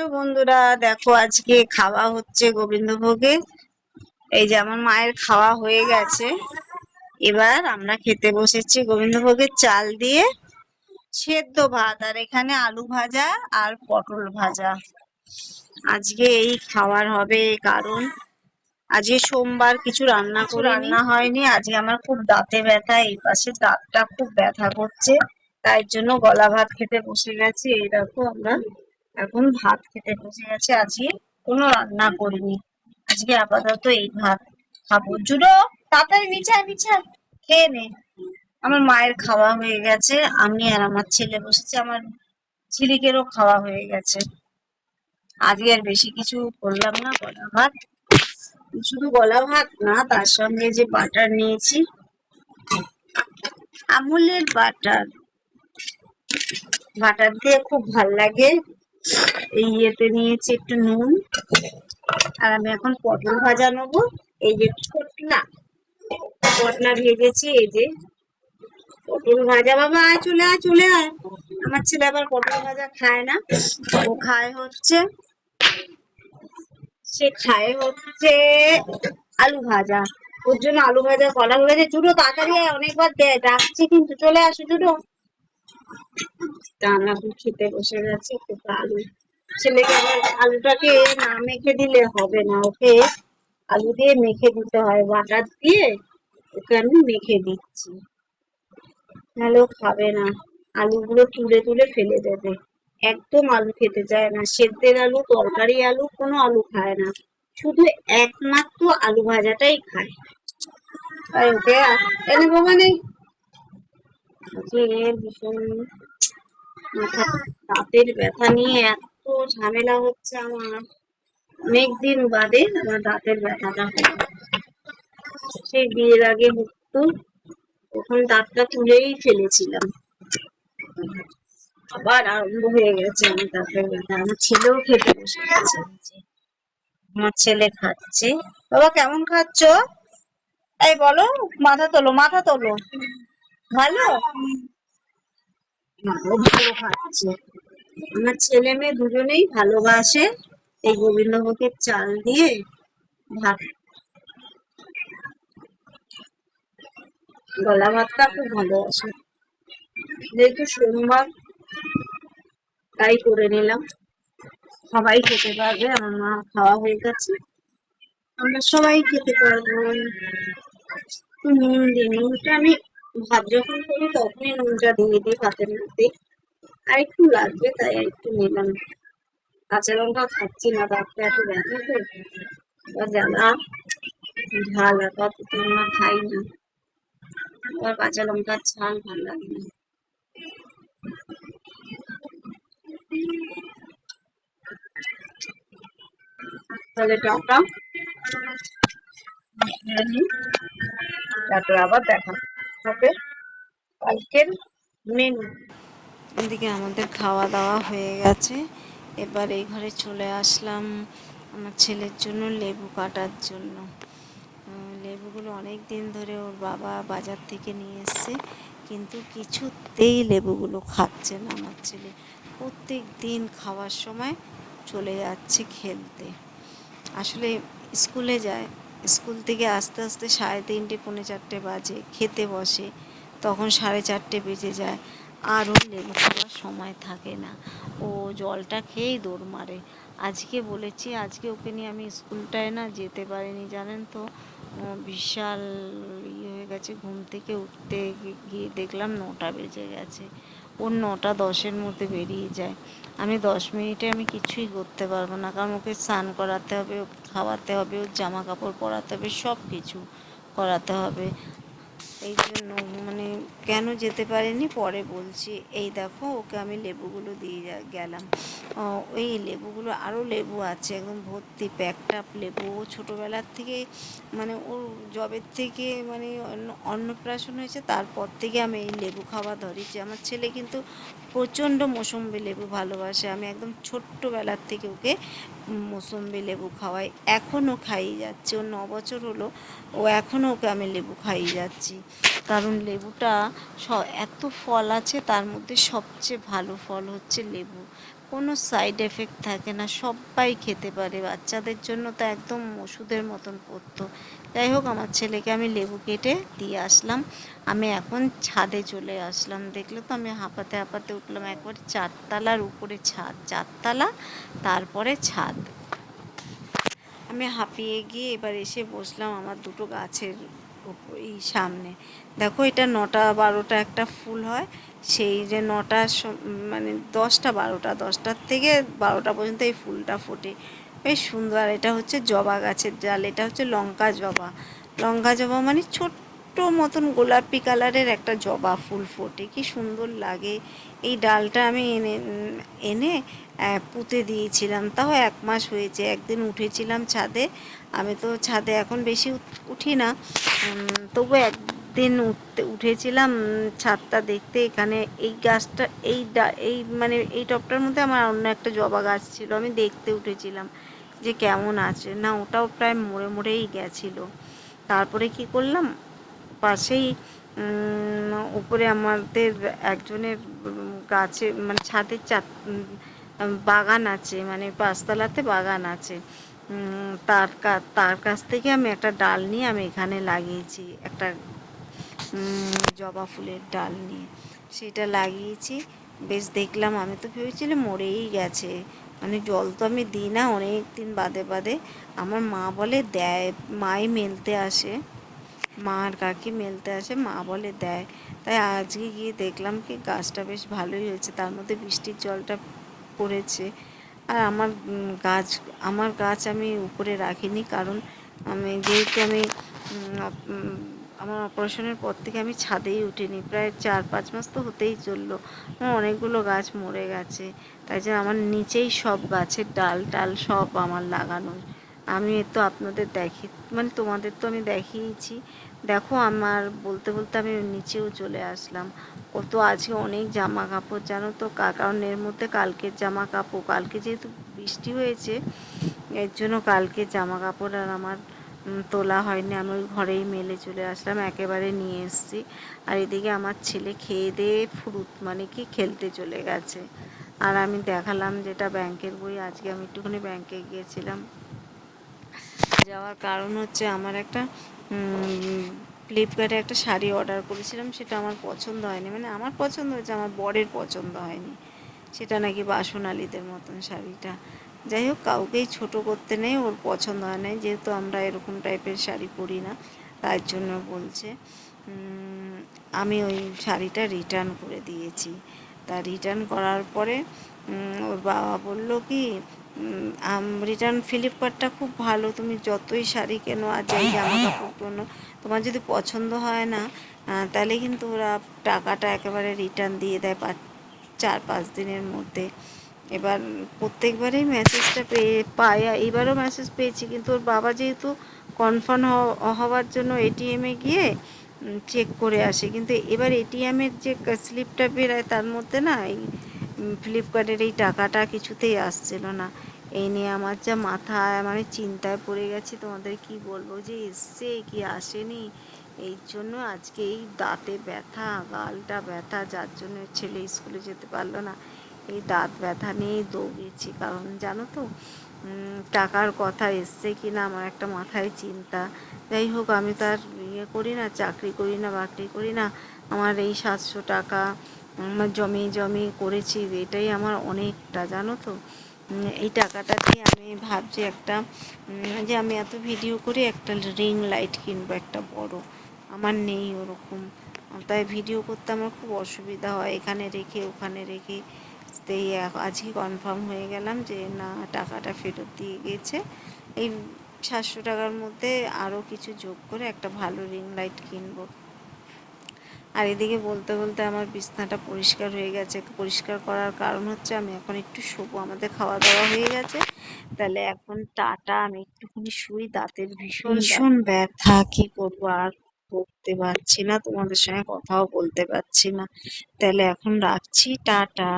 Hello বন্ধুরা, দেখো আজকে খাওয়া হচ্ছে গোবিন্দভোগে। এই যে আমার মায়ের খাওয়া হয়ে গেছে, এবার আমরা খেতে বসেছি গোবিন্দভোগের চাল দিয়ে সেদ্ধ ভাত, আর এখানে আলু ভাজা আর পটল ভাজা। আজকে এই খাবার হবে, কারণ আজকে সোমবার, কিছু রান্না হয়নি। আজকে আমার খুব দাঁতে ব্যথা, এই পাশে দাঁতটা খুব ব্যথা করছে, তাই জন্য গলা ভাত খেতে বসে গেছি। এই দেখো আমরা এখন ভাত খেতে বসে গেছি, আজকে কোনো রান্না করিনি। আজকে আপাতত এই ভাত খাবো। জুড়ো, তাড়াতাড়ি বিছা বিছা খেয়ে নে। আমার মায়ের খাওয়া হয়ে গেছে, আমি আর আমার ছেলে বসেছি, আমার ঝিলিকেরও খাওয়া হয়ে গেছে। আজকে আর বেশি কিছু করলাম না, গলা ভাত। শুধু গলা ভাত না, তার সঙ্গে যে বাটার নিয়েছি, আমুলের বাটার, বাটার দিয়ে খুব ভাল লাগে। এই ইয়েতে নিয়েছি একটু নুন, আর আমি এখন পটল ভাজা নেবো। এই যে পটলা পটলা ভেজেছি, এই যে পটল ভাজা। বাবা আয়, চলে আয় চলে আয়। আমার ছেলে আবার পটল ভাজা খায় না, ও খায় হচ্ছে, সে খায় হচ্ছে আলু ভাজা। ওর জন্য আলু ভাজা করা হয়ে গেছে। জুড়ো তাড়াতাড়ি আয়, অনেকবার ডাকছি কিন্তু, চলে আসো জুড়ো। রান্না খেতে বসে গেছে, আলু, ছেলেকে আবার আলুটাকে না মেখে দিলে হবে না, ওকে আলু দিয়ে মেখে দিতে হয়, বাটার দিয়ে ওকে আমি মেখে দিচ্ছি, নাহলে ও খাবে না। আলুগুলো তুলে তুলে ফেলে দেবে, একদম আলু খেতে চায় না। সেদ্ধের আলু, তরকারি আলু, কোনো আলু খায় না, শুধু একমাত্র আলু ভাজাটাই খায়। তাই ওকে এনে বাবা নেই, ভীষণ মাথা, দাঁতের ব্যথা নিয়ে এত ঝামেলা হচ্ছে আমার। অনেক দিন বাদে আমার দাঁতের ব্যথাটা হলো। সেই বিয়ের আগে হতো, তখন দাঁতটা তুলেই ফেলেছিলাম, আবার আরম্ভ হয়ে গেছে আমার দাঁতের ব্যথা। আমার ছেলেও খেতে বসে গেছে, আমার ছেলে খাচ্ছে। বাবা কেমন খাচ্ছ? এই বলো, মাথা তোলো মাথা তোলো। ভালো, ভালো খাচ্ছে। আমার ছেলে মেয়ে দুজনেই ভালোবাসে এই গোবিন্দভোগের চাল দিয়ে ভাত, গলা ভাতটা খুব ভালোবাসে। যেহেতু সোমবার, তাই করে নিলাম, সবাই খেতে পারবে। আমার মা খাওয়া হয়ে গেছে, আমরা সবাই খেতে পারবো। নুন দিই, নুনটা আমি ভাত যখন করি তখনই নুনটা দিয়ে দিই ভাতের মধ্যে, আর একটু লাগবে তাই আর একটু নিলাম। কাঁচা লঙ্কা খাচ্ছি না, দাঁতটা এত ব্যথা তো, জ্বালা ঝাল আপাতত আমরা খাই না, আবার কাঁচা লঙ্কার ঝাল ভালো লাগে না। তাহলে টাটা, তারপরে আবার দেখা হবে কালকের মেনু। এদিকে আমাদের খাওয়া দাওয়া হয়ে গেছে, এবার এই ঘরে চলে আসলাম আমার ছেলের জন্য লেবু কাটার জন্য। লেবুগুলো অনেক দিন ধরে ওর বাবা বাজার থেকে নিয়ে এসছে, কিন্তু কিছুতেই লেবুগুলো খাচ্ছে না আমার ছেলে। প্রত্যেক দিন খাওয়ার সময় চলে যাচ্ছে খেলতে। আসলে স্কুলে যায়, স্কুল থেকে আস্তে আস্তে 3:30 4:45 বাজে, খেতে বসে তখন 4:30 বেজে যায়, আর ওর লেবু খাওয়ার সময় থাকে না, ও জলটা খেয়েই দৌড় মারে। আজকে বলেছি, আজকে ওকে নিয়ে আমি স্কুলটায় না যেতে পারিনি, জানেন তো, বিশাল হয়ে গেছে। ঘুম থেকে উঠতে গিয়ে দেখলাম 9টা বেজে গেছে, ওর 9:10-এর মধ্যে বেরিয়ে যায়। আমি 10 মিনিটে আমি কিছুই করতে পারবো না, কারণ ওকে স্নান করাতে হবে, ওকে খাওয়াতে হবে, ওর জামা কাপড় পরাতে হবে, সব কিছু করাতে হবে। এই জন্য মানে কেন যেতে পারিনি পরে বলছি। এই দেখো ওকে আমি লেবুগুলো দিয়ে গেলাম। ওই লেবুগুলো, আরও লেবু আছে একদম ভর্তি প্যাকটাপ লেবু। ও ছোটোবেলার থেকে, মানে ওর জবের থেকে, মানে অন্নপ্রাশন হয়েছে তারপর থেকে আমি এই লেবু খাওয়া ধরেছি। আমার ছেলে কিন্তু প্রচণ্ড মৌসুম্বি লেবু ভালোবাসে, আমি একদম ছোট্টবেলার থেকে ওকে মৌসুম্বি লেবু খাওয়াই, এখনও খাইয়ে যাচ্ছি। ওর 9 বছর হলো, ও এখনও ওকে আমি লেবু খাইয়ে যাচ্ছি। কারণ লেবুটা এত ফল আছে, তার মধ্যে সবচেয়ে ভালো ফল হচ্ছে লেবু। কোনো সাইড এফেক্ট থাকে না, সবাই খেতে পারে, বাচ্চাদের জন্য তো একদম ওষুধের মতন পড়তো। যাই হোক, আমার ছেলেকে আমি লেবু কেটে দিয়ে আসলাম। আমি এখন ছাদে চলে আসলাম, দেখলে তো আমি হাঁপাতে হাঁপাতে উঠলাম, একবার 4 তলার উপরে ছাদ, 4 তলা, তারপরে ছাদ। আমি হাঁপিয়ে গিয়ে এবার এসে বসলাম আমার দুটো গাছের এই সামনে। দেখো, এটা 9টা 12টা একটা ফুল হয়, সেই যে মানে 10টা 12টা, 10টার থেকে 12টা পর্যন্ত এই ফুলটা ফোটে, বেশ সুন্দর। আর এটা হচ্ছে জবা গাছের ডাল, এটা হচ্ছে লঙ্কা জবা। লঙ্কা জবা মানে ছোট্ট মতন গোলাপি কালারের একটা জবা ফুল ফোটে, কি সুন্দর লাগে। এই ডালটা আমি এনে এনে পুঁতে দিয়েছিলাম, তাও 1 মাস হয়েছে। একদিন উঠেছিলাম ছাদে, আমি তো ছাদে এখন বেশি উঠি না, তবু একদিন উঠেছিলাম ছাদটা দেখতে। এখানে এই গাছটা, এই মানে এই টবটার মধ্যে আমার অন্য একটা জবা গাছ ছিল, আমি দেখতে উঠেছিলাম যে কেমন আছে না, ওটাও প্রায় মরে মরেই গেছিল। তারপরে কি করলাম, পাশেই উপরে আমাদের একজনের গাছে মানে ছাদের বাগান আছে, মানে 5 তলাতে বাগান আছে। তার কাছ থেকে আমি একটা ডাল নিয়ে আমি এখানে লাগিয়েছি, একটা জবা ফুলের ডাল নিয়ে সেটা লাগিয়েছি। বেশ দেখলাম, আমি তো ভেবেছিলাম মরেই গেছে, মানে জল তো আমি দিই না অনেক দিন বাদে বাদে। আমার মা বলে দেয়, মাই মেলতে আসে, মা আর কাকি মেলতে আসে, মা বলে দেয়। তাই আজকে গিয়ে দেখলাম কি গাছটা বেশ ভালোই হয়েছে, তার মধ্যে বৃষ্টির জলটা পড়েছে। আর আমার গাছ আমি উপরে রাখিনি, কারণ যেহেতু আমার অপারেশনের পর থেকে আমি ছাদেই উঠিনি, প্রায় 4-5 মাস তো হতেই চললো। আমার অনেকগুলো গাছ মরে গেছে, তাই জন্য আমার নিচেই সব গাছের ডাল টাল সব আমার লাগানো। আমি তো আপনাদের মানে তোমাদের তো আমি দেখিয়েছি। দেখো, আমার বলতে বলতে আমি নিচেও চলে আসলাম। কত আজকে অনেক জামা কাপড়, জানো তো, কারণ এর মধ্যে কালকের জামা কাপড়, কালকে যেহেতু বৃষ্টি হয়েছে এর জন্য কালকে জামা কাপড় আর আমার তোলা হয়নি, আমি ওই ঘরেই মেলে চলে আসলাম, একেবারে নিয়ে এসেছি। আর এদিকে আমার ছেলে খেয়ে দিয়ে ফুরুত মানে কি খেলতে চলে গেছে। আর আমি দেখালাম যেটা ব্যাংকের বই, আজকে আমি একটুখানি ব্যাংকে গিয়েছিলাম। যাওয়ার কারণ হচ্ছে আমার একটা ফ্লিপকার্টে একটা শাড়ি অর্ডার করেছিলাম, সেটা আমার পছন্দ হয়নি, মানে আমার পছন্দ হয়েছে, আমার বরের পছন্দ হয়নি। সেটা নাকি বাসনালীদের মতন শাড়িটা। যাই হোক, কাউকেই ছোট করতে নেই, ওর পছন্দ হয় নাই, যেহেতু আমরা এরকম টাইপের শাড়ি পরি না, তাই জন্য বলছে। আমি ওই শাড়িটা রিটার্ন করে দিয়েছি। তা রিটার্ন করার পরে ওর বাবা বলল কি, রিটার্ন ফ্লিপকার্টটা খুব ভালো, তুমি যতই শাড়ি কেনো আর যাই জামা কাপড় কেনো, তোমার যদি পছন্দ হয় না তাহলে কিন্তু ওরা টাকাটা একেবারে রিটার্ন দিয়ে দেয় 4-5 দিনের মধ্যে। এবার প্রত্যেকবারেই মেসেজটা পাই, এইবারও মেসেজ পেয়েছি, কিন্তু ওর বাবা যেহেতু কনফার্ম হওয়ার জন্য এটিএমে গিয়ে চেক করে আসে, কিন্তু এবার এটিএমের যে স্লিপটা বেরোয় তার মধ্যে না এই ফ্লিপকার্টের এই টাকাটা কিছুতেই আসছিল না। এই নিয়ে আমার যা মাথায়, মানে চিন্তায় পড়ে গেছি, তোমাদের কি বলবো, যে এসছে কি আসেনি। এই জন্য আজকে এই দাঁতে ব্যথা, গালটা ব্যথা, যার জন্য ছেলে স্কুলে যেতে পারলো না, এই দাঁত ব্যথা নিয়েই দৌড়েছি। কারণ জানো তো, টাকার কথা এসছে কি না আমার একটা মাথায় চিন্তা। যাই হোক, আমি তো আর করি না, চাকরি করি না, বাকরি করি না, আমার এই 700 টাকা আমার জমিয়ে করেছি, এটাই আমার অনেকটা, জানো তো। এই টাকাটা দিয়ে আমি ভাবছি একটা, যে আমি এত ভিডিও করি, একটা রিং লাইট কিনবো, একটা বড়, আমার নেই ওরকম। তাই ভিডিও করতে আমার খুব অসুবিধা হয়, এখানে রেখে ওখানে রেখে। তাই আজকে কনফার্ম হয়ে গেলাম যে না, টাকাটা ফেরত দিয়ে গেছে। এই 700 টাকার মধ্যে আরও কিছু যোগ করে একটা ভালো রিং লাইট কিনবো। আর এদিকে বলতে বলতে আমার বিছনাটা পরিষ্কার হয়ে গেছে। পরিষ্কার করার কারণ হচ্ছে আমি এখন একটু শোবো, আমাদের খাওয়া দাওয়া হয়ে গেছে। তাহলে এখন টাটা, আমি একটুখানি শুই, দাঁতের ভীষণ ভীষণ ব্যথা, কি করবো আর করতে পারছি না, তোমাদের সঙ্গে কথাও বলতে পারছি না। তাহলে এখন রাখছি, টাটা।